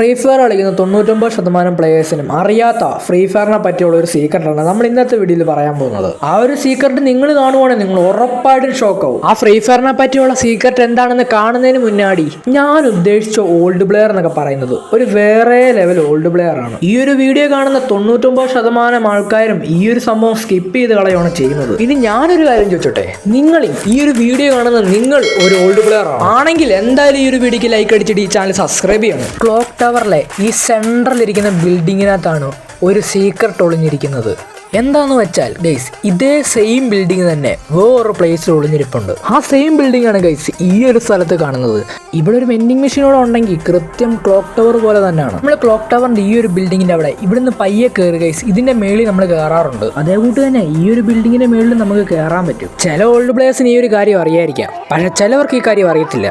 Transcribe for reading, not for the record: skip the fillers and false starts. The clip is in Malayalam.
ഫ്രീ ഫയർ കളിക്കുന്ന 99% പ്ലേയേഴ്സിനും അറിയാത്ത ഫ്രീ ഫയറിനെ പറ്റിയുള്ള ഒരു സീക്രട്ടാണ് നമ്മൾ ഇന്നത്തെ വീഡിയോയിൽ പറയാൻ പോകുന്നത്. ആ ഒരു സീക്രട്ട് നിങ്ങൾ കാണുവാണെങ്കിൽ നിങ്ങൾ ഉറപ്പായിട്ടും ഷോക്കാവും. ആ ഫ്രീ ഫയറിനെ പറ്റിയുള്ള സീക്രട്ട് എന്താണെന്ന് കാണുന്നതിന് മുന്നാടി ഞാൻ ഉദ്ദേശിച്ച ഓൾഡ് പ്ലെയർ എന്നൊക്കെ പറയുന്നത് ഒരു വേറെ ലെവൽ ഓൾഡ് പ്ലെയർ ആണ്. ഈ ഒരു വീഡിയോ കാണുന്ന 99% ആൾക്കാരും ഈ ഒരു സംഭവം സ്കിപ്പ് ചെയ്ത് കളയാണ് ചെയ്യുന്നത്. ഇനി ഞാനൊരു കാര്യം ചോദിച്ചോട്ടെ, നിങ്ങളിൽ ഈ ഒരു വീഡിയോ കാണുന്ന നിങ്ങൾ ഒരു ഓൾഡ് പ്ലെയർ ആണെങ്കിൽ എന്തായാലും ഈ ഒരു വീഡിയോക്ക് ലൈക്ക് അടിച്ചിട്ട് ഈ ചാനൽ സബ്സ്ക്രൈബ് ചെയ്യണം. ക്ലോക്ക് ടവറിലെ ഈ സെൻട്രലിരിക്കുന്ന ബിൽഡിങ്ങിനകത്താണ് ഒരു സീക്രട്ട് ഒളിഞ്ഞിരിക്കുന്നത്. എന്താന്ന് വെച്ചാൽ ഗൈസ്, ഇതേ സെയിം ബിൽഡിംഗ് തന്നെ വേറൊരു പ്ലേസിൽ ഒളിഞ്ഞിരിപ്പുണ്ട്. ആ സെയിം ബിൽഡിംഗ് ആണ് ഗൈസ് ഈ ഒരു സ്ഥലത്ത് കാണുന്നത്. ഇവിടെ ഒരു വെൻഡിങ് മെഷീനോടെ ഉണ്ടെങ്കിൽ കൃത്യം ക്ലോക്ക് ടവർ പോലെ തന്നെയാണ്. നമ്മൾ ക്ലോക്ക് ടവറിന്റെ ഈ ഒരു ബിൽഡിങ്ങിന്റെ അവിടെ ഇവിടുന്ന് പയ്യെ കയറി ഗൈസ് ഇതിന്റെ മേളിൽ നമ്മൾ കയറാറുണ്ട്. അതേകൂട്ട് തന്നെ ഈ ഒരു ബിൽഡിങ്ങിന്റെ മേളിൽ നമുക്ക് കയറാൻ പറ്റും. ചില ഓൾഡ് പ്ലേയേഴ്സിന് ഈ ഒരു കാര്യം അറിയായിരിക്കാം, പക്ഷെ ചിലവർക്ക് ഈ കാര്യം അറിയത്തില്ല.